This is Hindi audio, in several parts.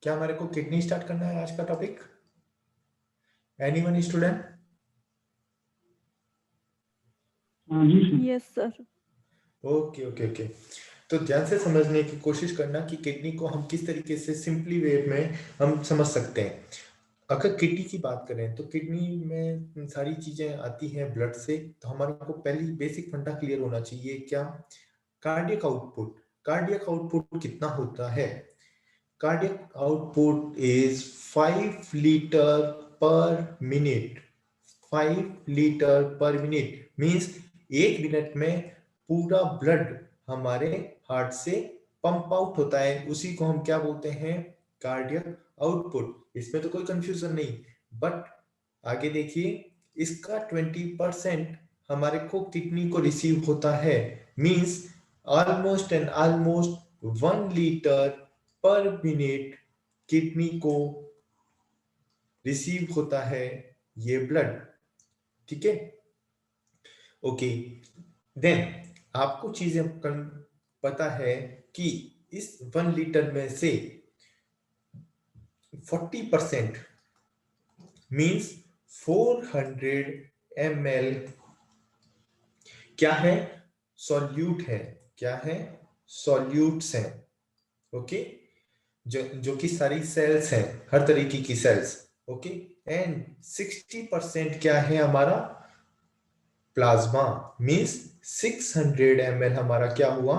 क्या हमारे को किडनी स्टार्ट करना है आज का टॉपिक? Anyone student? जी sir. Yes sir. Okay okay okay. तो ध्यान से समझने की कोशिश करना कि किडनी को हम किस तरीके से सिंपली वे में हम समझ सकते हैं। अगर किडनी की बात करें तो किडनी में सारी चीजें आती हैं ब्लड से। तो हमारे को पहली बेसिक फंडा क्लियर होना चाहिए। क्या? Cardiac output. कार्डियक आउटपुट कितना होता है? कार्डियक आउटपुट इज 5 लीटर पर मिनट। 5 लीटर पर मिनट मीन्स 1 मिनट में पूरा ब्लड हमारे हार्ट से पंप आउट होता है। उसी को हम क्या बोलते हैं? Cardiac output. इसमें तो कोई कंफ्यूजन नहीं। बट आगे देखिए, इसका 20% हमारे को किडनी को रिसीव होता है। Means almost and almost 1 litre पर मिनट किडनी को रिसीव होता है ये ब्लड। ठीक है, ओके। देन आपको चीजें पता है कि इस 1 लीटर में से 40% मीन्स 400 ml क्या है? सॉल्यूट है। क्या है? सॉल्यूट्स हैं। ओके, जो कि सारी सेल्स हैं, हर तरीके की सेल्स। ओके, एंड 60% क्या है हमारा? प्लाज्मा। मीन्स 600 ml हमारा क्या हुआ?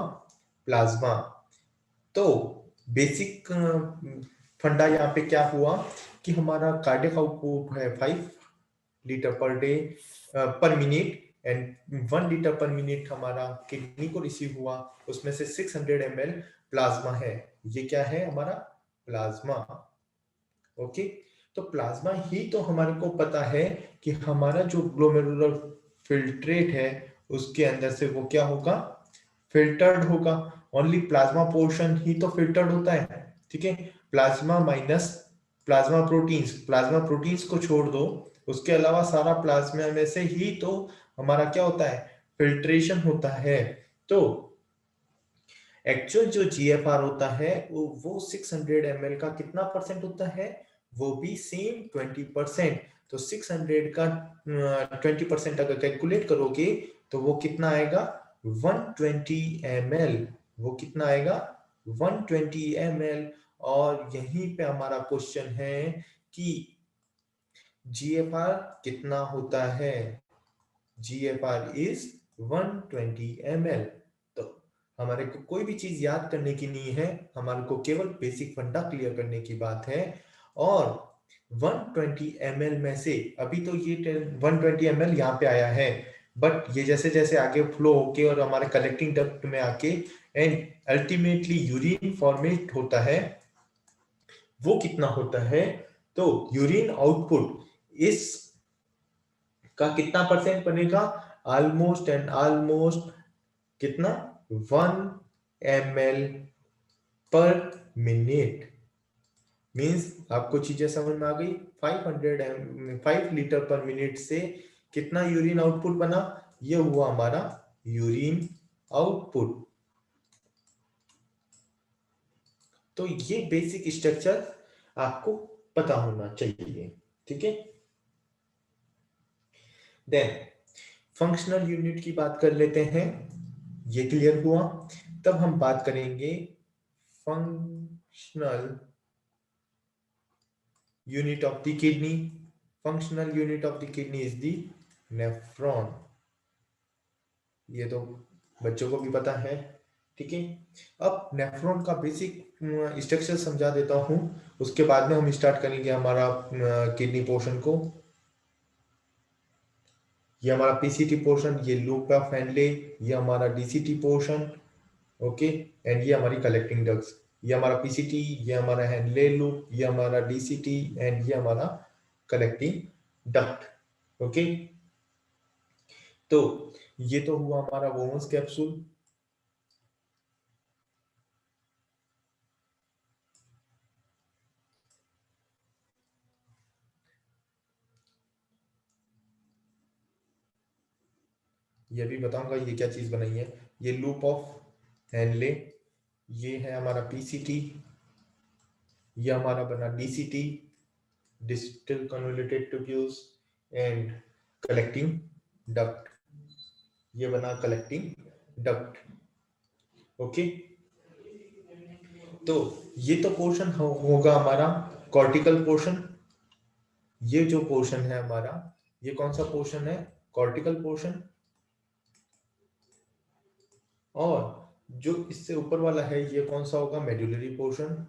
प्लाज्मा। तो बेसिक फंडा यहाँ पे क्या हुआ कि हमारा कार्डियक आउटपुट है 5 लीटर पर डे पर मिनट एंड 1 लीटर पर मिनट हमारा किडनी को रिसीव हुआ। उसमें से 600 ml प्लाज्मा है। ये क्या है हमारा? प्लाज्मा। ओके, तो प्लाज्मा ही तो हमारे को पता है कि हमारा जो ग्लोमेरुलर फिल्ट्रेट है उसके अंदर से वो क्या होगा? फिल्टर्ड होगा। ओनली प्लाज्मा पोर्शन ही तो फिल्टर्ड होता है। ठीक है, प्लाज्मा माइनस प्लाज्मा प्रोटीन्स को छोड़ दो, उसके अलावा सारा प्लाज्मा में से ही तो हमारा क्या होता है? फिल्ट्रेशन होता है। तो एक्चुअल जो जीएफआर होता है वो 600 ml का कितना परसेंट होता है? वो भी सेम 20%। तो 600 का 20% अगर कैलकुलेट करोगे तो वो कितना आएगा? 120 ml। वो कितना आएगा? 120 ml। और यहीं पे हमारा क्वेश्चन है कि जीएफआर कितना होता है? GFR is 120 ml। तो हमारे को कोई भी चीज याद करने की नहीं है, हमारे को केवल बेसिक फंडा क्लियर करने की बात है। और 120 ml में से अभी तो ये 120 ml यहाँ पे आया है, बट ये जैसे जैसे आगे फ्लो होके और हमारे कलेक्टिंग डक्ट में आके एंड अल्टीमेटली यूरिन फॉर्मेट होता है, वो कितना होता है? तो यूरिन आउटपुट इस का कितना परसेंट बनेगा? ऑलमोस्ट एंड ऑलमोस्ट कितना? 1 ml पर मिनट। मीन्स आपको चीजें समझ में आ गई। 5 लीटर पर मिनट से कितना यूरिन आउटपुट बना? ये हुआ हमारा यूरिन आउटपुट। तो ये बेसिक स्ट्रक्चर आपको पता होना चाहिए। ठीक है, देन फंक्शनल यूनिट की बात कर लेते हैं। ये क्लियर हुआ। तब हम बात करेंगे functional unit of the kidney. Functional unit of the kidney is the nephron. ये तो बच्चों को भी पता है। ठीक है, अब नेफ्रॉन का बेसिक स्ट्रक्चर समझा देता हूं, उसके बाद में हम स्टार्ट करेंगे हमारा किडनी पोर्शन को। ये हमारा पीसीटी पोर्शन, ये लूप ऑफ हेनले, ये हमारा डीसीटी पोर्शन। ओके, एंड ये हमारी कलेक्टिंग डक्ट्स। ये हमारा पीसीटी, ये हमारा हेनले लूप, ये हमारा डीसीटी एंड ये हमारा कलेक्टिंग डक्ट। ओके, तो ये तो हुआ हमारा वोमस कैप्सूल। ये भी बताऊंगा ये क्या चीज बनाई है। ये लूप ऑफ हेनले, ये है हमारा पीसीटी, ये हमारा बना DCT, digital convoluted tubules, and collecting duct, ये बना कलेक्टिंग डक्ट। ओके, तो ये तो पोर्शन होगा हमारा कॉर्टिकल पोर्शन। ये जो पोर्शन है हमारा, ये कौन सा पोर्शन है? Cortical portion. और जो इससे ऊपर वाला है ये कौन सा होगा? Medullary portion.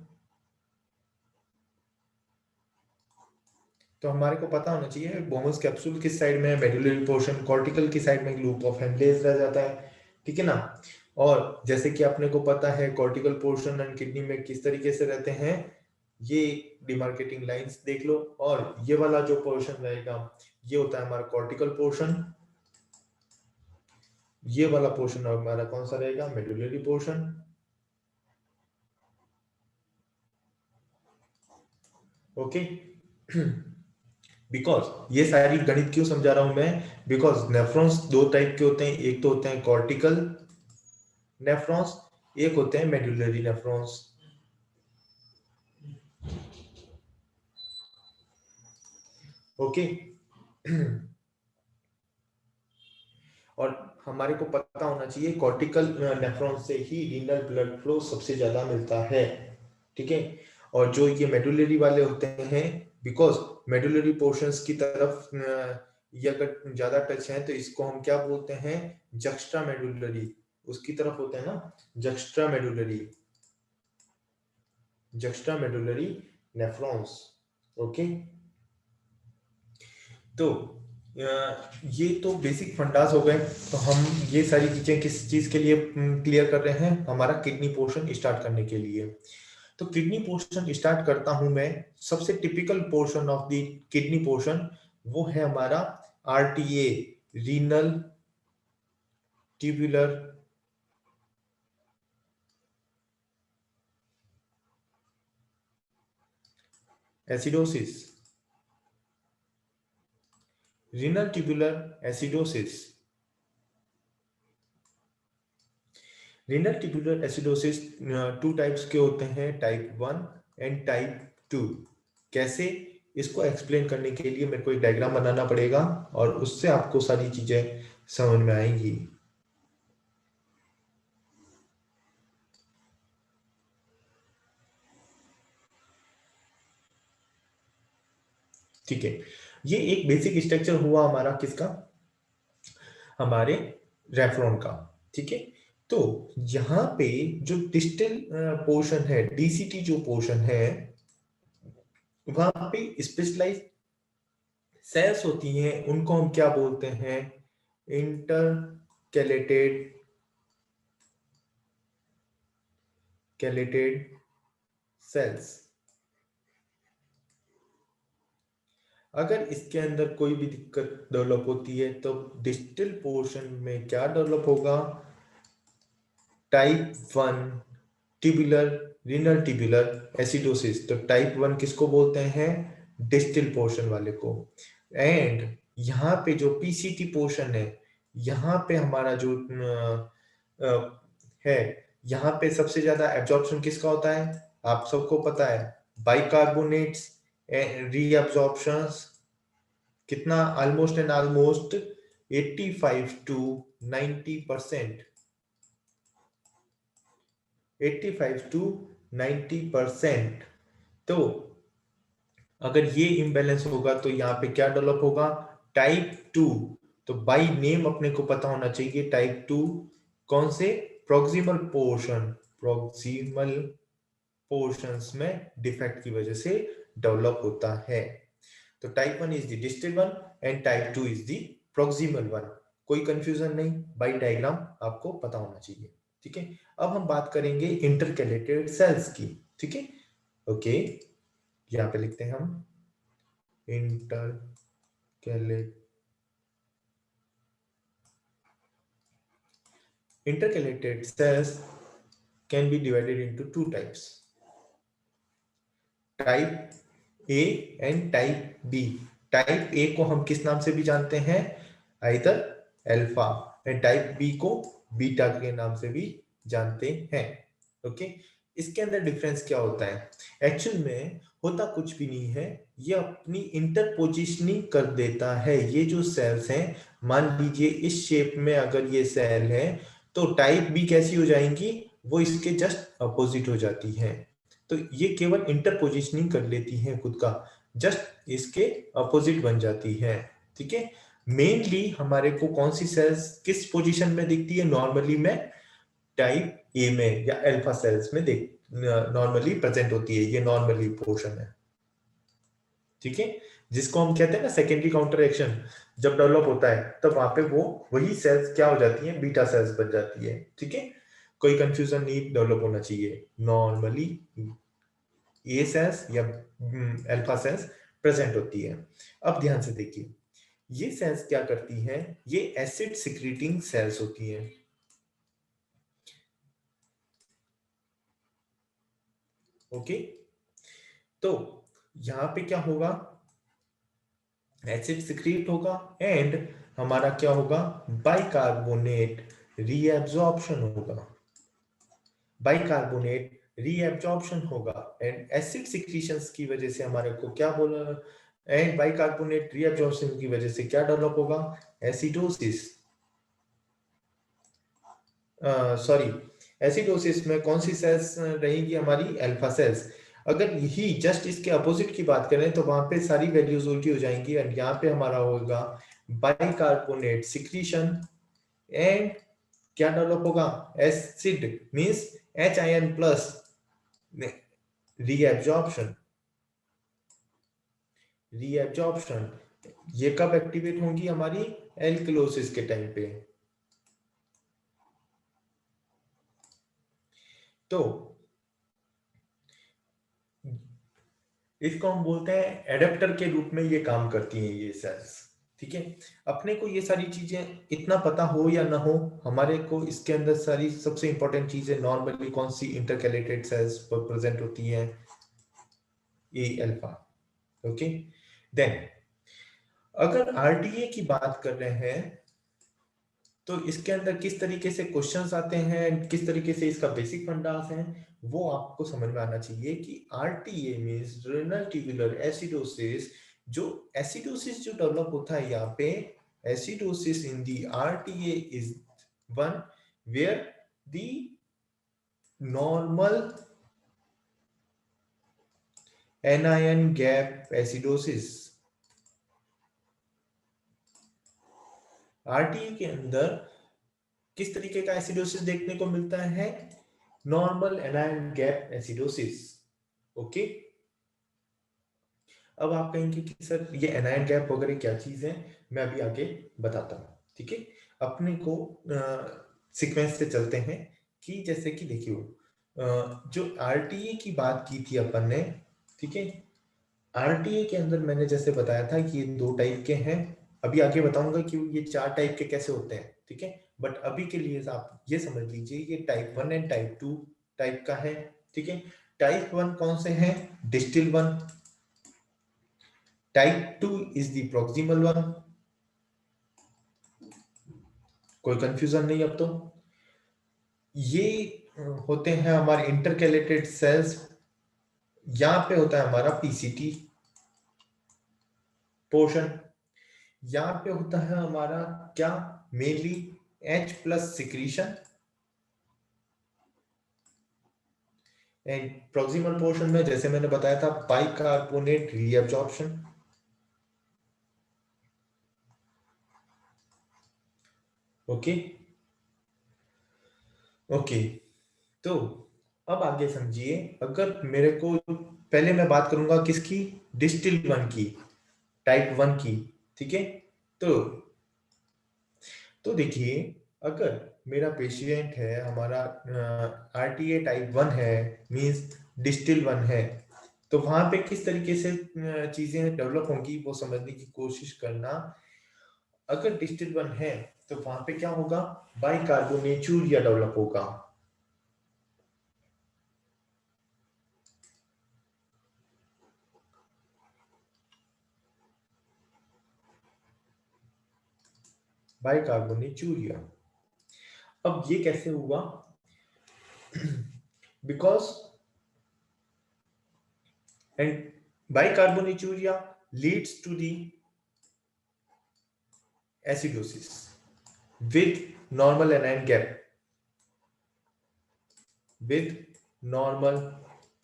तो हमारे को पता होना चाहिए बोमस कैप्सूल किस साइड में है, मेडुलरी पोर्शन, कॉर्टिकल की साइड में लूप ऑफ हेनलेज रह जाता है, ठीक है ना। और जैसे कि अपने को पता है कॉर्टिकल पोर्शन एंड किडनी में किस तरीके से रहते हैं, ये डिमार्केटिंग लाइंस देख लो। और ये वाला जो पोर्शन रहेगा ये होता है हमारा कॉर्टिकल पोर्शन, ये वाला पोर्शन हमारा कौन सा रहेगा? Medullary portion. ओके, बिकॉज ये सारी गणित क्यों समझा रहा हूं मैं? बिकॉज नेफ्रॉन्स दो टाइप के होते हैं, एक तो होते हैं कॉर्टिकल नेफ्रॉन्स, एक होते हैं मेडुलरी नेफ्रॉन्स। ओके, और हमारे को पता होना चाहिए कॉर्टिकल नेफ्रॉन से ही रीनल ब्लड फ्लो सबसे ज्यादा मिलता है, ठीक है। और जो ये मेडुलरी वाले होते हैं, बिकॉज मेडुलरी पोर्शंस की तरफ ये अगर ज्यादा टच है तो इसको हम क्या बोलते हैं? जक्स्ट्रा मेडुलरी, उसकी तरफ होते हैं ना, juxta medullary, juxta medullary nephrons. Okay, तो ये तो बेसिक फंडास हो गए। तो हम ये सारी चीजें किस चीज के लिए क्लियर कर रहे हैं? हमारा किडनी पोर्शन स्टार्ट करने के लिए। तो किडनी पोर्शन स्टार्ट करता हूं मैं। सबसे typical portion of the kidney portion वो है हमारा RTA, renal tubular acidosis, renal tubular acidosis. Renal tubular acidosis two types के होते हैं, टाइप 1 एंड टाइप 2। कैसे? इसको एक्सप्लेन करने के लिए मेरे को एक डायग्राम बनाना पड़ेगा और उससे आपको सारी चीजें समझ में आएंगी। ठीक है, ये एक बेसिक स्ट्रक्चर हुआ हमारा किसका? हमारे रेफ्रॉन का, ठीक है। तो यहाँ पे जो डिस्टल पोर्शन है, DCT जो पोर्शन है, वहां पे स्पेशलाइज सेल्स होती हैं, उनको हम क्या बोलते हैं? Intercalated cells. अगर इसके अंदर कोई भी दिक्कत डेवलप होती है तो डिस्टल पोर्शन में क्या डेवलप होगा? Type 1 tubular, renal tubular acidosis. तो टाइप 1 किसको बोलते हैं? डिस्टल पोर्शन वाले को। एंड यहाँ पे जो PCT पोर्शन है, यहाँ पे हमारा जो है, यहाँ पे सबसे ज्यादा एब्जॉर्प्शन किसका होता है? आप सबको पता है, बाइकार्बोनेट्स रीअब्जॉर्प्शंस कितना? Almost and almost 85 to 90%, 85 to 90%। तो अगर ये इम्बैलेंस होगा तो यहाँ पे क्या डेवलप होगा? टाइप 2। तो बाय नेम अपने को पता होना चाहिए टाइप 2 कौन से? प्रोक्सिमल पोर्शन, प्रोक्सिमल पोर्शंस में डिफेक्ट की वजह से डेवलप होता है। तो type 1 is the distal one and type 2 is the proximal one. कोई कंफ्यूजन नहीं, बाय डायग्राम आपको पता होना चाहिए, ठीक है। अब हम बात करेंगे इंटरकैलेटेड सेल्स की, ठीक है। ओके, यहाँ पे लिखते हैं हम intercalated cells can be divided into two types, type A and type B। Type A को हम किस नाम से भी जानते हैं? Either alpha, and type B को बीटा के नाम से भी जानते हैं। ओके, इसके अंदर डिफरेंस क्या होता है? एक्चुअल में होता कुछ भी नहीं है, ये अपनी इंटरपोजिशनिंग कर देता है। ये जो सेल्स हैं, मान लीजिए इस शेप में अगर ये सेल है तो टाइप भी कैसी हो जाएंगी, वो इसके जस्ट अपोजिट हो जाती है। तो ये केवल इंटरपोजिशनिंग कर लेती है खुद का, जस्ट इसके अपोजिट बन जाती है। ठीक है, मेनली हमारे को कौन सी सेल्स किस पोजीशन में दिखती है? नॉर्मली में टाइप ए में या अल्फा सेल्स में देख नॉर्मली प्रेजेंट होती है। ये नॉर्मली पोर्शन है, ठीक है, जिसको हम कहते हैं ना सेकेंडरी काउंटर एक्शन, जब डेवलप होता है तब वहां पे वो वही सेल्स क्या हो जाती हैं, बीटा सेल्स बन जाती है। ठीक है, कोई कंफ्यूजन नहीं डेवलप होना चाहिए। नॉर्मली ए सेल्स या अल्फा सेल्स प्रेजेंट होती है। अब ध्यान से देखिए, ये सेल्स क्या करती हैं? ये एसिड सिक्रीटिंग सेल्स होती हैं। ओके, तो यहां पे क्या होगा? एसिड सिक्रीट होगा एंड हमारा क्या होगा? बाइकार्बोनेट रीएब्जॉर्प्शन होगा। बाइकार्बोनेट रीएब्जॉर्प्शन होगा एंड एसिड सिक्रीशंस की वजह से हमारे को क्या बोला? एंड बाइकार्बोनेट रीएब्जॉर्प्शन की वजह से क्या डेवलप होगा? एसिडोसिस। सॉरी, एसिडोसिस में कौन सी सेल्स रहेंगी? हमारी अल्फा सेल्स। अगर यही जस्ट इसके अपोजिट की बात करें तो वहां पे सारी वैल्यूज उल्टी हो जाएंगी एंड यहाँ पे हमारा होगा बाइकार्बोनेट सिक्रीशन एंड क्या डेवलप होगा? Acid means H plus reabsorption. Reabsorption ये कब एक्टिवेट होंगी? हमारी एल्कलोसिस के टाइम पे। तो इसको हम बोलते हैं एडेप्टर के रूप में ये काम करती हैं ये सेल्स। ठीक है, अपने को ये सारी चीजें इतना पता हो या ना हो, हमारे को इसके अंदर सारी सबसे इंपॉर्टेंट चीजें नॉर्मली कौन सी इंटरकैलेटेड सेल्स पर प्रेजेंट होती हैं? ए अल्फा। ओके, देन अगर आरटीए की बात कर रहे हैं तो इसके अंदर किस तरीके से क्वेश्चंस आते हैं, किस तरीके से इसका बेसिक फंडास है, वो आपको समझ में आना चाहिए कि RTA means renal tubular acidosis. जो एसिडोसिस जो डेवलप होता है यहाँ पे, acidosis in the RTA is one where the normal anion gap acidosis. RTA के अंदर किस तरीके का एसिडोसिस देखने को मिलता है? Normal anion gap acidosis. Okay, अब आप कहेंगे कि सर ये एनायन गैप वगैरह क्या चीज है, मैं अभी आगे बताता हूँ। ठीक है, अपने को सीक्वेंस से चलते हैं कि जैसे कि देखिए जो आरटीए की बात की थी अपन ने, ठीक है, आरटीए के अंदर मैंने जैसे बताया था कि ये 2 टाइप के हैं। अभी आगे बताऊंगा कि ये 4 टाइप के कैसे होते हैं। ठीक है, बट अभी के लिए आप ये समझ लीजिए ये टाइप 1 एंड टाइप 2 टाइप का है। ठीक है, टाइप 1 कौन से हैं? Distil 1। Type 2 is the proximal one. कोई कंफ्यूजन नहीं अब तो। ये होते हैं हमारे इंटरकैलेटेड सेल्स। यहां पे होता है हमारा पीसीटी पोर्शन। यहां पे होता है हमारा क्या? Mainly H plus secretion and proximal portion में जैसे मैंने बताया था बाइकार्बोनेट रीअब्जॉर्प्शन। ओके ओके, तो अब आगे समझिए। अगर मेरे को पहले मैं बात करूंगा किसकी? डिस्टिल 1 की, टाइप 1 की। ठीक है, तो देखिए अगर मेरा पेशेंट है, हमारा आरटीए टाइप 1 है, मींस डिस्टिल 1 है, तो वहां पे किस तरीके से चीजें डेवलप होंगी वो समझने की कोशिश करना। अगर डिस्टिल 1 है तो वहां पे क्या होगा? बाइकार्बोनेचुरिया डेवलप होगा। बाइकार्बोनेचुरिया। अब ये कैसे हुआ? Because and bicarbonature leads to the acidosis with normal anion gap, with normal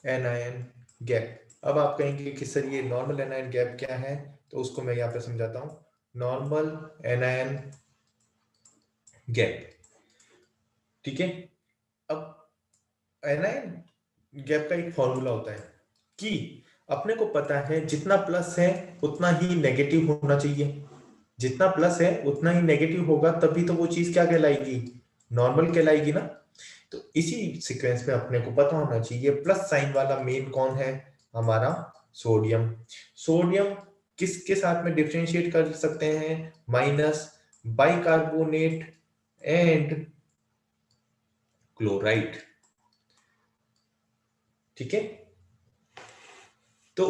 anion gap. अब आप कहेंगे कि सर ये नॉर्मल एनायन गैप क्या है, तो उसको मैं यहाँ पे समझाता हूँ. नॉर्मल एनायन गैप, ठीक है. अब एनायन गैप का एक फॉर्मूला होता है कि अपने को पता है जितना प्लस है उतना ही नेगेटिव होना चाहिए, जितना प्लस है उतना ही नेगेटिव होगा, तभी तो वो चीज क्या कहलाएगी, नॉर्मल कहलाएगी ना. तो इसी सीक्वेंस में अपने को पता होना चाहिए प्लस साइन वाला मेन कौन है, हमारा सोडियम. सोडियम किसके साथ में डिफरेंशिएट कर सकते हैं, माइनस बाइकार्बोनेट एंड क्लोराइड, ठीक है. तो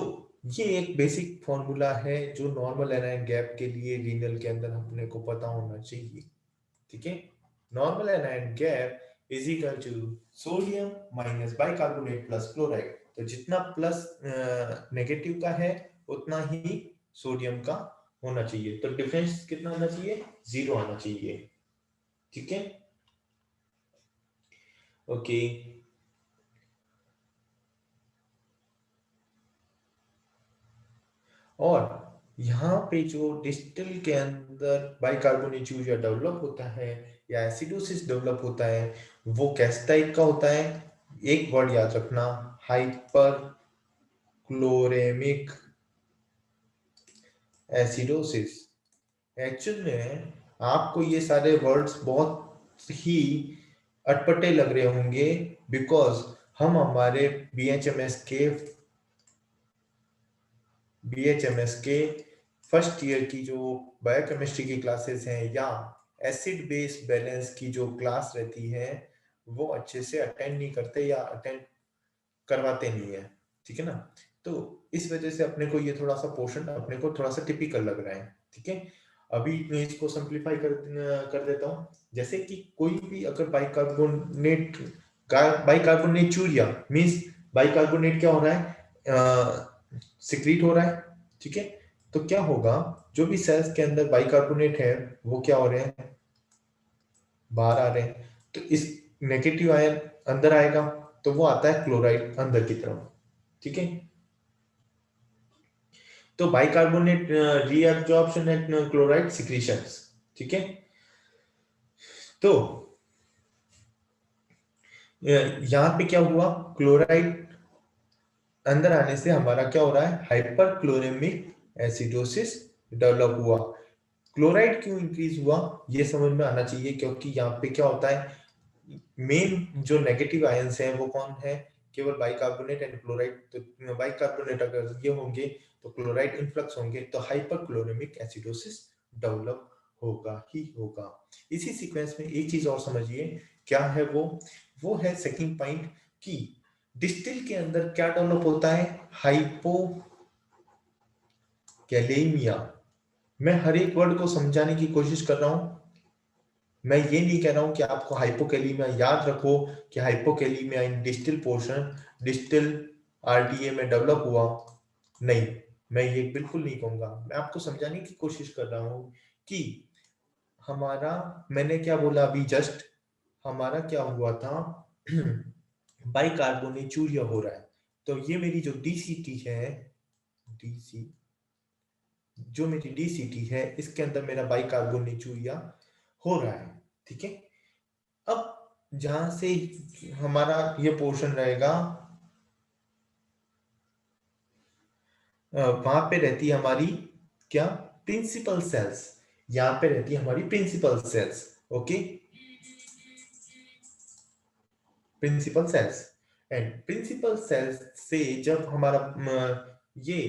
ये एक बेसिक फॉर्मूला है जो नॉर्मल एनायन गैप के लिए रीनल के अंदर अपने को पता होना चाहिए, ठीक है. Normal anion gap is equal to sodium minus bicarbonate plus chloride. तो जितना प्लस नेगेटिव का है उतना ही सोडियम का होना चाहिए. तो डिफरेंस कितना आना चाहिए, 0 आना चाहिए, ठीक है. ओके, और यहाँ पे जो डिस्टिल के अंदर बाइकार्बोनेचूरिया डेवलप होता है या एसिडोसिस डेवलप होता है, वो किस टाइप का होता है, एक वर्ड याद रखना, हाइपर क्लोरेमिक एसिडोसिस. एक्चुअल में आपको ये सारे वर्ड्स बहुत ही अटपटे लग रहे होंगे, बिकॉज हम हमारे बीएचएमएस के फर्स्ट ईयर की जो बायोकेमिस्ट्री की क्लासेस हैं या एसिड बेस बैलेंस की जो क्लास रहती है वो अच्छे से अटेंड नहीं करते या अटेंड करवाते नहीं है, ठीक है ना. तो इस वजह से अपने को ये थोड़ा सा पोर्शन अपने को थोड़ा सा टिपिकल लग रहा है, ठीक है. अभी मैं इसको सिंप्लीफाई कर देता हूँ. जैसे कि कोई भी अगर बाइकार्बोनेचूरिया मींस बाइकार्बोनेट क्या हो रहा है, सिक्रीट हो रहा है, ठीक है. तो क्या होगा, जो भी सेल्स के अंदर बाइकार्बोनेट है वो क्या हो रहे हैं, बाहर आ रहे हैं. तो इस नेगेटिव आयन अंदर आएगा तो वो आता है क्लोराइड अंदर की तरफ, ठीक है. तो bicarbonate reabsorption and chloride secretions, ठीक है. तो यहां पे क्या हुआ, क्लोराइड अंदर आने से हमारा क्या हो रहा है, हाइपर क्लोरेमिक एसिडोसिस डेवलप हुआ. क्लोराइड क्यों इंक्रीज हुआ ये समझ में आना चाहिए, क्योंकि यहाँ पे क्या होता है, मेन जो नेगेटिव आयंस हैं वो कौन है, केवल बाइकार्बोनेट एंड क्लोराइड. तो बाइकार्बोनेट अगर ये होंगे तो क्लोराइड इनफ्लक्स होंगे, तो हाइपर क्लोरेमिक एसिडोसिस डेवलप होगा ही होगा. इसी सीक्वेंस में एक चीज और समझिए, क्या है वो है सेकंड पॉइंट कि डिस्टिल के अंदर क्या डेवलप होता है, हाइपोकैलेमिया. मैं हर एक वर्ड को समझाने की कोशिश कर रहा हूं. मैं ये नहीं कह रहा हूं कि आपको हाइपोकैलेमिया याद रखो कि हाइपोकैलेमिया इन डिस्टिल पोर्शन डिस्टिल आरडीए में डेवलप हुआ, नहीं, मैं ये बिल्कुल नहीं कहूंगा. मैं आपको समझाने की कोशिश कर रहा हूं कि हमारा, मैंने क्या बोला अभी जस्ट, हमारा क्या हुआ था बाइकार्बोनेचूरिया हो रहा है. तो ये मेरी जो डीसीटी है, डीसी जो मेरी डीसीटी है इसके अंदर मेरा बाइकार्बोनेचूरिया हो रहा है, ठीक है. अब जहां से हमारा ये पोर्शन रहेगा, वहां पे रहती है हमारी क्या, प्रिंसिपल सेल्स. यहां पे रहती है हमारी principal cells, okay, principal cells. And principal cells से जब हमारा ये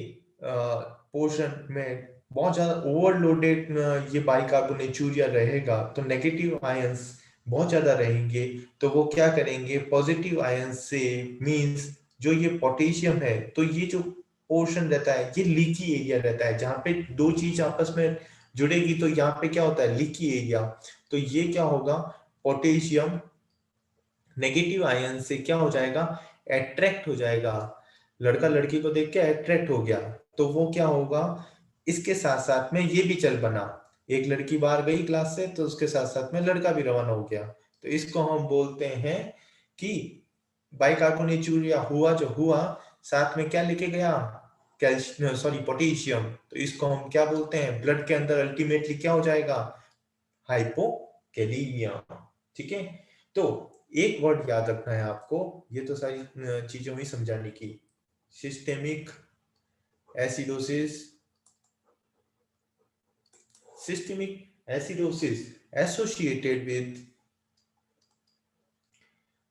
पोर्शन में बहुत ज्यादा ओवरलोडेड ये बाइकार्बोनेचूरिया रहेगा, तो नेगेटिव आयंस बहुत ज्यादा रहेंगे, तो वो क्या करेंगे, पॉजिटिव आयंस से, मींस जो ये पोटेशियम है, तो ये जो पोर्शन रहता है ये लीकी एरिया रहता है, जहां पे दो चीज आपस में जुड़ेगी तो यहाँ पे क्या होता है, लीकी एरिया. तो ये क्या होगा, पोटेशियम नेगेटिव आयन से क्या हो जाएगा, अट्रैक्ट हो जाएगा लड़का लड़की को देख के अट्रैक्ट हो गया, तो वो क्या होगा, इसके साथ साथ में ये भी चल बना, एक लड़की बाहर गई क्लास से तो उसके साथ साथ में लड़का भी रवाना हो गया, तो इसको हम बोलते हैं कि बाइकार्बोनेचुरिया हुआ जो हुआ, साथ में क्या लेके गया, कैल्शियम, सॉरी पोटेशियम, तो इसको हम क्या बोलते हैं, ब्लड के अंदर अल्टीमेटली क्या हो जाएगा, हाइपोकैलीमिया। ठीक है, तो एक वर्ड याद रखना है आपको, ये तो सारी चीजें हुई समझाने की, systemic acidosis, systemic acidosis associated with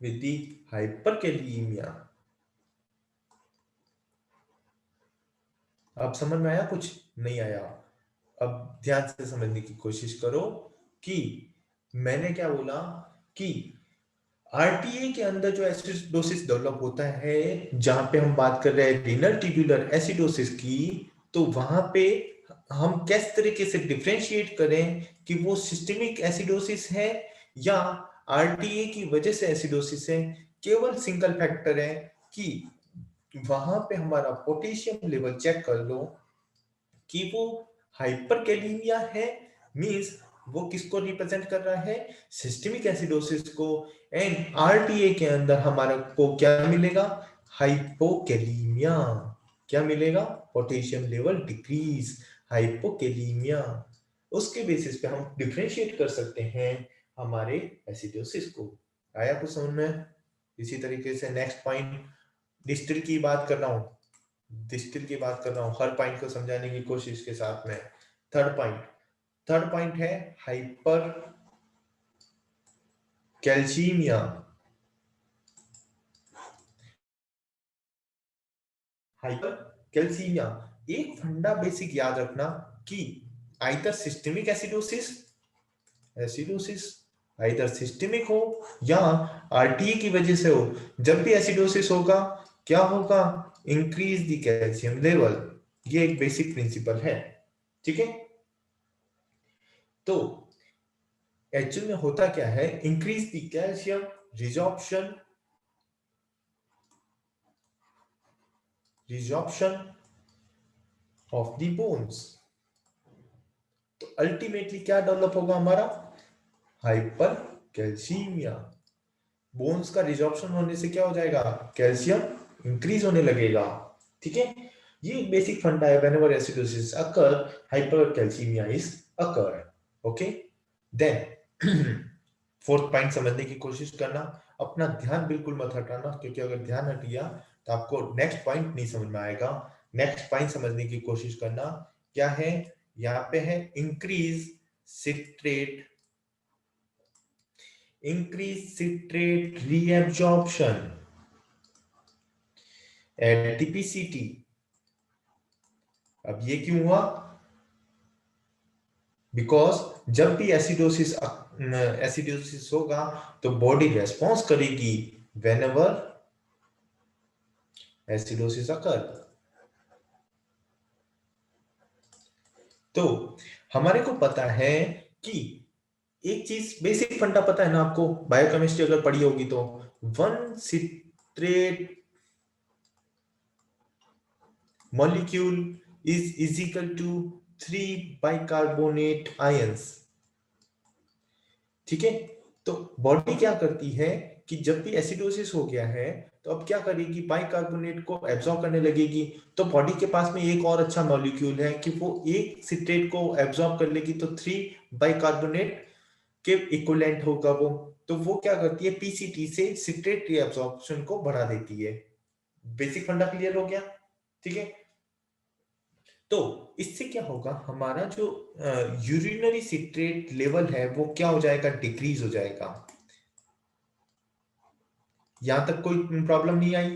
the hyperkalemia। अब समझ में आया, कुछ नहीं आया? अब ध्यान से समझने की कोशिश करो कि मैंने क्या बोला कि आरटीए के अंदर जो एसिडोसिस डेवलप होता है, जहां पे हम बात कर रहे हैं रीनल ट्यूबुलर एसिडोसिस की, तो वहां पे हम किस तरीके से डिफरेंशिएट करें कि वो सिस्टेमिक एसिडोसिस है या आरटीए की वजह से एसिडोसिस है। केवल सिंगल फैक्टर है कि वहां पे हमारा पोटेशियम लेवल चेक कर लो कि वो हाइपरकैलीमिया है, मींस वो किसको रिप्रेजेंट कर रहा है, सिस्टेमिक एसिडोसिस को, एंड आरटीए के अंदर हमारा को क्या मिलेगा, हाइपोकैलीमिया। क्या मिलेगा, पोटेशियम लेवल डिक्रीज, हाइपोकैलीमिया। उसके बेसिस पे हम डिफरेंशिएट कर सकते हैं हमारे एसिडोसिस को। आया कुछ समझ में? इसी तरीके से नेक्स्ट पॉइंट, डिस्टिल की बात कर रहा हूं, डिस्टिल की बात कर रहा हूं, हर पॉइंट को समझाने की कोशिश के साथ में। थर्ड पॉइंट है हाइपर कैल्सीमिया। हाइपर कैल्सीमिया, एक फंडा बेसिक याद रखना कि either systemic acidosis either systemic हो या आरटीए की वजह से हो, जब भी एसिडोसिस होगा क्या होगा, इंक्रीज द कैल्शियम लेवल। ये एक बेसिक प्रिंसिपल है, ठीक है। तो एक्चुअल में होता क्या है, increase the calcium resorption of the bones, तो अल्टीमेटली क्या डेवलप होगा हमारा, हाइपर कैल्सीमिया। बोन्स का रिजॉर्प्शन होने से क्या हो जाएगा, कैल्शियम इंक्रीज होने लगेगा, ठीक है। ये बेसिक फंडा है, whenever acidosis occur hypercalcemia is occur, okay. Then fourth point समझने की कोशिश करना, अपना ध्यान बिल्कुल मत हटाना, क्योंकि अगर ध्यान हट गया तो आपको नेक्स्ट पॉइंट नहीं समझ में आएगा। नेक्स्ट पॉइंट समझने की कोशिश करना, क्या है, यहाँ पे है increase citrate reabsorption at TPCT। अब ये क्यों हुआ, बिकॉज जब भी एसिडोसिस होगा तो बॉडी रेस्पॉन्स करेगी व्हेनेवर एसिडोसिस अकर। तो हमारे को पता है कि एक चीज बेसिक फंडा पता है ना आपको, बायोकेमिस्ट्री अगर पढ़ी होगी तो, one citrate molecule is equal to 3 bicarbonate ions, ठीक है। तो बॉडी क्या करती है कि जब भी एसिडोसिस हो गया है तो अब क्या करेगी, बाइकार्बोनेट को एब्जॉर्ब करने लगेगी, तो बॉडी के पास में एक और अच्छा मॉलिक्यूल है कि वो एक सिट्रेट को एब्जॉर्ब कर लेगी, तो 3 बाइकार्बोनेट के इक्विवेलेंट होगा वो, तो वो क्या करती है, पीसीटी से सिट्रेट रीअब्जॉर्प्शन को बढ़ा देती है। बेसिक फंडा क्लियर हो गया, ठीक है। तो इससे क्या होगा, हमारा जो यूरिनरी सिट्रेट लेवल है वो क्या हो जाएगा, डिक्रीज हो जाएगा। यहां तक कोई प्रॉब्लम नहीं आई,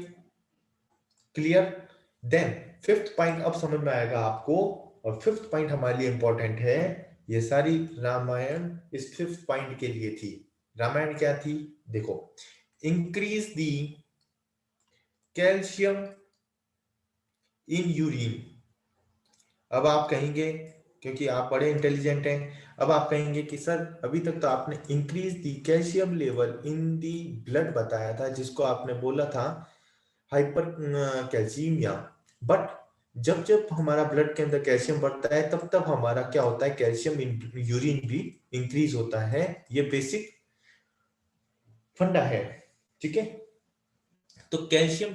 क्लियर। देन फिफ्थ पॉइंट अब समझ में आएगा आपको, और फिफ्थ पॉइंट हमारे लिए इंपॉर्टेंट है। ये सारी रामायण इस फिफ्थ पॉइंट के लिए थी। रामायण क्या थी, देखो, increase the calcium in urine. अब आप कहेंगे, क्योंकि आप बड़े इंटेलिजेंट हैं, अब आप कहेंगे कि सर अभी तक तो आपने increase the calcium level in the blood बताया था, जिसको आपने बोला था हाइपर कैल्सीमिया। बट जब जब हमारा ब्लड के अंदर कैल्शियम बढ़ता है तब तब हमारा क्या होता है, कैल्शियम यूरिन भी इंक्रीज होता है। ये बेसिक फंडा है, ठीक है। तो कैल्शियम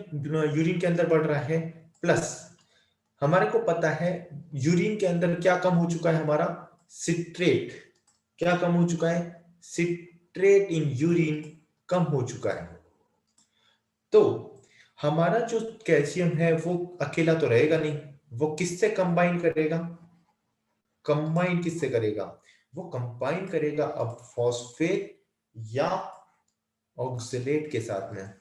यूरिन के अंदर बढ़ रहा है, प्लस हमारे को पता है यूरिन के अंदर क्या कम हो चुका है, हमारा सिट्रेट क्या कम हो चुका है, सिट्रेट इन यूरिन कम हो चुका है। तो हमारा जो कैल्शियम है वो अकेला तो रहेगा नहीं, वो किससे कंबाइन करेगा, कंबाइन किससे करेगा, वो कंबाइन करेगा अब फॉस्फेट या ऑक्सलेट के साथ में,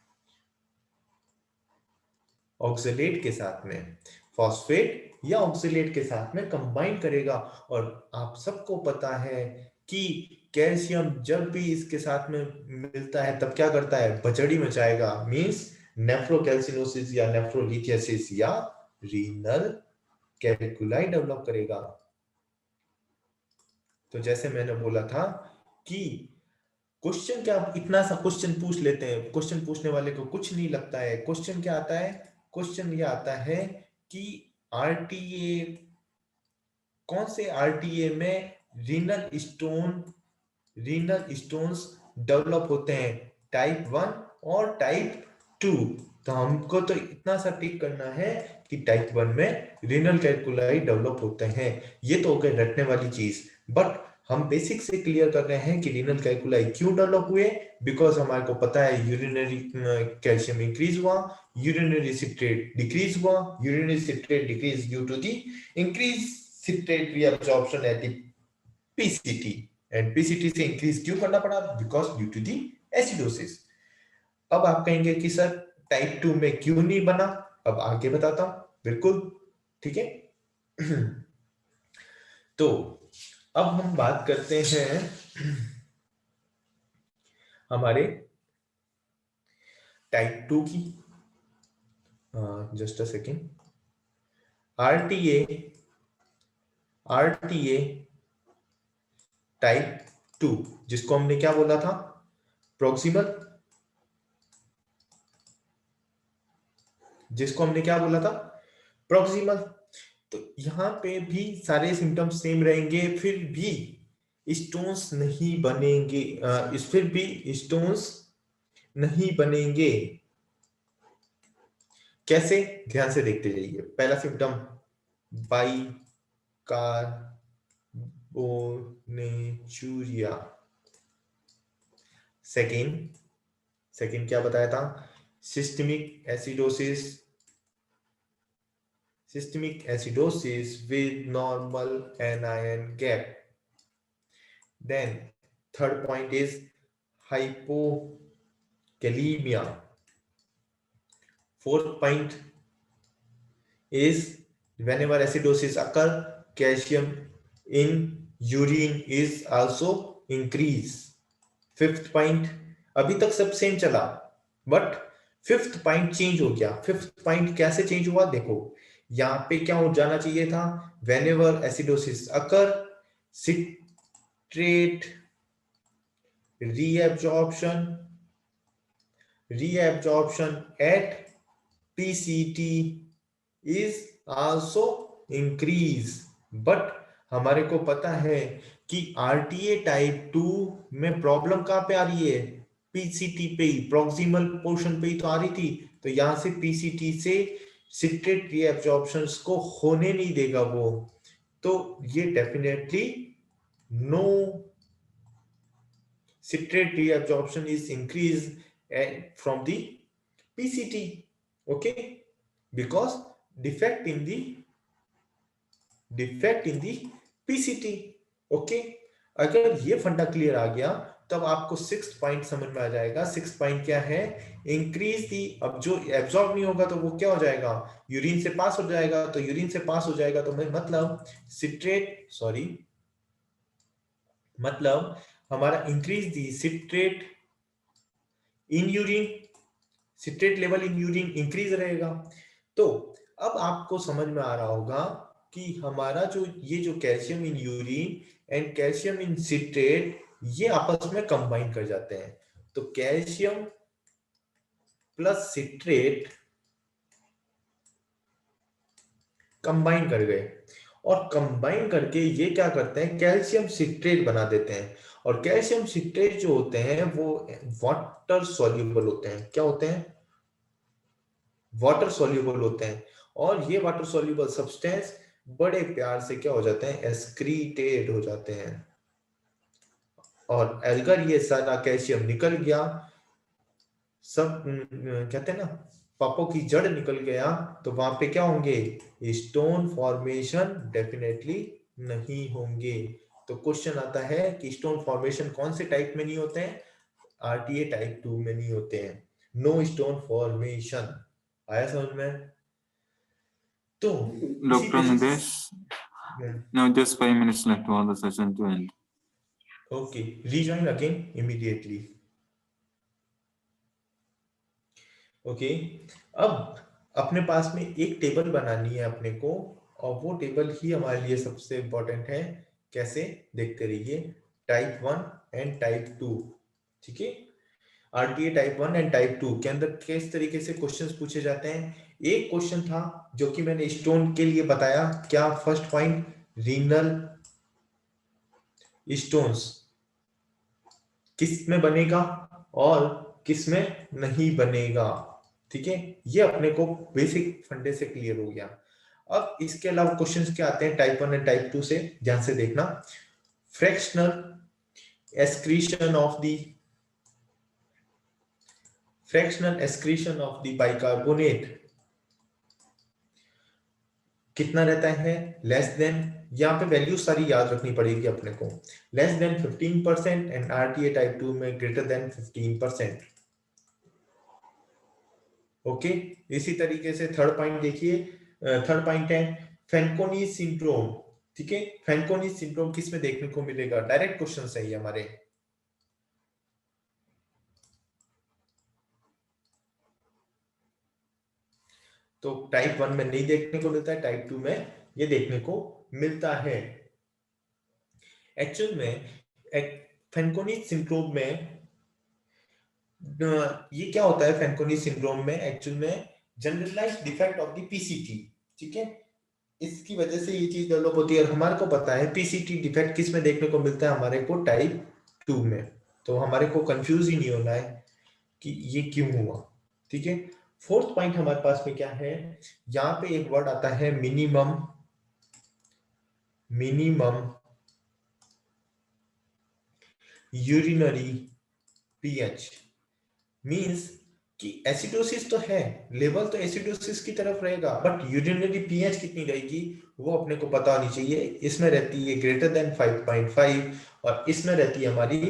ऑक्सलेट के साथ में, फॉस्फेट या ऑक्सलेट के साथ में कंबाइन करेगा। और आप सबको पता है कि कैल्शियम जब भी इसके साथ में मिलता है तब क्या करता है, बचड़ी मचाएगा, मींस नेफ्रोकैल्सिनोसिस या नेफ्रोलिथियासिस या रीनल कैल्कुलाई डेवलप करेगा। तो जैसे मैंने बोला था कि क्वेश्चन क्या, इतना सा क्वेश्चन पूछ लेते हैं, क्वेश्चन पूछने वाले को कुछ नहीं लगता है। क्वेश्चन क्या आता है, क्वेश्चन ये आता है कि आरटीए, कौन से आरटीए में renal stone, renal stones develop होते हैं, टाइप 1 और टाइप 2। तो हमको तो इतना सा टिक करना है कि टाइप 1 में रीनल कैल्कुलाई डेवलप होते हैं। ये तो हो गए रटने वाली चीज, बट हम बेसिक से क्लियर कर रहे हैं कि रीनल कैल्कुलाई क्यों डेवलप हुए, बिकॉज हमारे को पता है यूरिनरी कैल्शियम इंक्रीज हुआ, यूरिनरी सिट्रेट डिक्रीज हुआ, urinary citrate decrease due to the increase citrate reabsorption at the PCT, and PCT से इंक्रीज क्यों करना पड़ा, because due to the acidosis. अब आप कहेंगे कि सर टाइप 2 में क्यों नहीं बना, अब आगे बताता हूं, बिल्कुल ठीक है। तो अब हम बात करते हैं हमारे टाइप 2 की। Just a second, RTA, RTA type 2 जिसको हमने क्या बोला था, प्रोक्सिमल, जिसको हमने क्या बोला था, प्रोक्सिमल। तो यहाँ पे भी सारे सिम्टम्स सेम रहेंगे, फिर भी स्टोन्स नहीं बनेंगे, फिर भी स्टोन्स नहीं बनेंगे। कैसे, ध्यान से देखते जाइए। पहला सिम्टम बाई कार्बोनेचूरिया, सेकेंड, सेकेंड क्या बताया था, systemic acidosis, systemic acidosis with normal anion gap. Then third point is hypokalemia. Fourth point is whenever acidosis occur, calcium in urine is also increase. Fifth point, अभी तक सब सेम चला, बट फिफ्थ पॉइंट चेंज हो गया। फिफ्थ पॉइंट कैसे चेंज हुआ, देखो यहाँ पे क्या हो जाना चाहिए था, whenever acidosis occur, citrate reabsorption at PCT is also increase। But हमारे को पता है कि आरटीए टाइप 2 में प्रॉब्लम कहां पे आ रही है, पीसीटी पे ही, प्रोक्सिमल पोर्शन पे ही तो आ रही थी। तो यहां से पीसीटी से सिट्रेट रीअब्जॉर्प्शन को होने नहीं देगा वो। तो ये definitely no citrate reabsorption is increased from the PCT, okay, because defect in the PCT, okay। अगर ये फंडा क्लियर आ गया तब आपको सिक्स्थ पॉइंट समझ में आ जाएगा। सिक्स्थ पॉइंट क्या है, इंक्रीज दी, अब जो एब्जॉर्ब नहीं होगा तो वो क्या हो जाएगा, यूरिन से पास हो जाएगा। तो यूरिन से पास हो जाएगा तो मतलब सिट्रेट, सॉरी, मतलब हमारा increase the citrate in urine, citrate level in urine increase रहेगा। तो अब आपको समझ में आ रहा होगा कि हमारा जो ये जो calcium in urine and calcium in citrate ये आपस में कंबाइन कर जाते हैं। तो कैल्शियम प्लस सिट्रेट कंबाइन कर गए, और कंबाइन करके ये क्या करते हैं, कैल्शियम सिट्रेट बना देते हैं। और कैल्शियम सिट्रेट जो होते हैं वो वाटर सॉल्युबल होते हैं। क्या होते हैं? वाटर सॉल्युबल होते हैं। और ये वाटर सॉल्युबल सब्सटेंस बड़े प्यार से क्या हो जाते हैं, एक्सक्रीटेड हो जाते हैं। और अगर ये सारा कैल्शियम निकल गया, सब कहते हैं ना, पापों की जड़ निकल गया, तो वहां पे क्या होंगे, स्टोन फॉर्मेशन डेफिनेटली नहीं होंगे। तो क्वेश्चन आता है कि स्टोन फॉर्मेशन कौन से टाइप में नहीं होते हैं, आरटीए टाइप 2 में नहीं होते हैं। No stone formation. आया समझ में? तो इसी Dr. तरीके Nadesh, से, now just 5 minutes left for the session to end. Okay, rejoin again immediately. Okay, अब अपने पास में एक टेबल बनानी है अपने को, और वो टेबल ही हमारे लिए सबसे इंपॉर्टेंट है। कैसे? देखते रहिए। टाइप 1 एंड टाइप 2, ठीक है। आरटीए टाइप 1 एंड टाइप 2 के अंदर किस तरीके से क्वेश्चंस पूछे जाते हैं। एक क्वेश्चन था जो कि मैंने स्टोन के लिए बताया, क्या फर्स्ट पॉइंट, रीनल स्टोन्स किस में बनेगा और किस में नहीं बनेगा, ठीक है। ये अपने को बेसिक फंडे से क्लियर हो गया। अब इसके अलावा क्वेश्चंस क्या आते हैं टाइप 1 एंड टाइप 2 से, ध्यान से देखना। Fractional excretion of the bicarbonate कितना रहता है, लेस देन, यहाँ पे वैल्यू सारी याद रखनी पड़ेगी अपने को, less than 15% and RTA type 2 में ग्रेटर देन 15%। ओके, इसी तरीके से थर्ड पॉइंट देखिए। थर्ड पॉइंट है फैनकोनी सिंड्रोम, ठीक है। फैनकोनी सिंड्रोम किस में देखने को मिलेगा, डायरेक्ट क्वेश्चन है ये हमारे। तो टाइप 1 में नहीं देखने को मिलता है, टाइप 2 में ये देखने को मिलता है। एक्चुअल में फैनकोनी सिंड्रोम में ये क्या होता है, फैनकोनी सिंड्रोम में एक्चुअल में generalised defect of the PCT, ठीक है। इसकी वजह से ये चीज डेवलप होती है। और हमारे को पता है पीसीटी डिफेक्ट किस में देखने को मिलता है, हमारे को टाइप 2 में। तो हमारे को कंफ्यूज ही नहीं होना है कि ये क्यों हुआ, ठीक है। फोर्थ पॉइंट हमारे पास में क्या है, यहाँ पे एक वर्ड आता है मिनिमम यूरिनरी पीएच। मींस कि एसिडोसिस तो है, लेवल तो एसिडोसिस की तरफ रहेगा, बट यूरिनरी पीएच कितनी रहेगी वो अपने को पता होनी चाहिए। इसमें रहती है ग्रेटर देन 5.5 और इसमें रहती है हमारी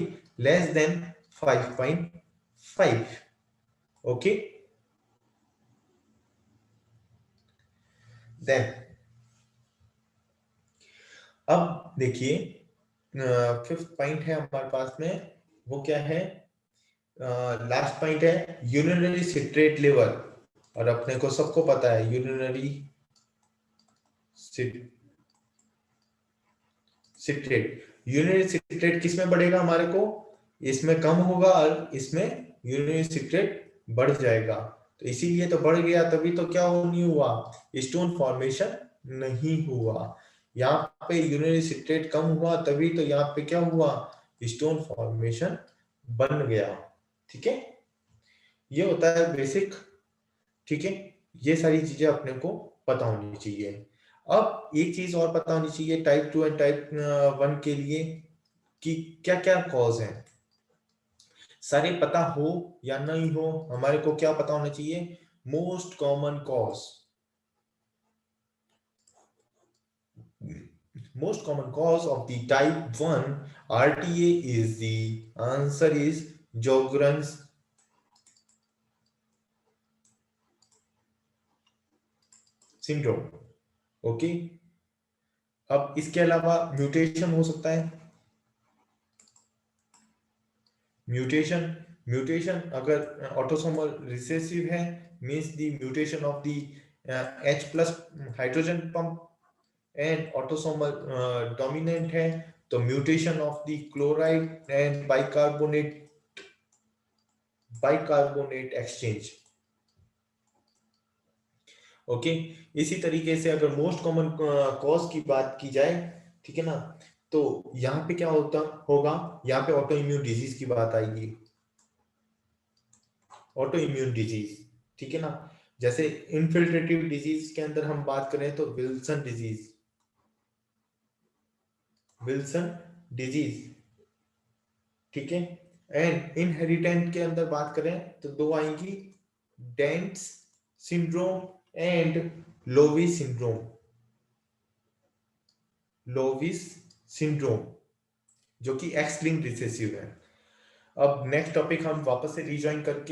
लेस देन 5.5। ओके, देन अब देखिए फिफ्थ पॉइंट है हमारे पास में, वो क्या है, लास्ट पॉइंट है यूरिनरी सिट्रेट लेवल। और अपने को सबको पता है यूरिनरी सिट्रेट किस में बढ़ेगा हमारे को, इसमें कम होगा और इसमें यूरिनरी सिट्रेट बढ़ जाएगा। तो इसीलिए तो बढ़ गया, तभी तो क्या नहीं हुआ, स्टोन फॉर्मेशन नहीं हुआ। यहाँ पे यूरिनरी सिट्रेट कम हुआ तभी तो यहाँ पे क्या हुआ, स्टोन फॉर्मेशन बन गया, ठीक है। ये होता है बेसिक, ठीक है। ये सारी चीजें अपने को पता होनी चाहिए। अब एक चीज और पता होनी चाहिए टाइप 2 एंड टाइप 1 के लिए कि क्या क्या कॉज है। सारे पता हो या नहीं हो, हमारे को क्या पता होना चाहिए, most common cause. Most common cause of the type 1 RTA is the answer is Sjogren's syndrome. Okay, अब इसके अलावा म्यूटेशन हो सकता है। म्यूटेशन अगर ऑटोसोमल रिसेसिव है, means the mutation of the H+ hydrogen pump, and autosomal dominant है तो mutation of the chloride and bicarbonate exchange. Okay, इसी तरीके से अगर मोस्ट कॉमन कॉज की बात की जाए, ठीक है ना, तो यहाँ पे क्या होता होगा, यहाँ पे ऑटो इम्यून डिजीज की बात आएगी, ऑटो इम्यून डिजीज, ठीक है ना। जैसे इन्फिल्ट्रेटिव डिजीज के अंदर हम बात करें तो विल्सन डिजीज, विल्सन डिजीज, ठीक है। एंड इनहेरिटेंट के अंदर बात करें तो दो आएंगी, Dent's syndrome and Lowe's syndrome, Lowe's syndrome जो कि एक्स लिंक्ड रिसेसिव है। अब नेक्स्ट टॉपिक हम वापस से रिजॉइन करके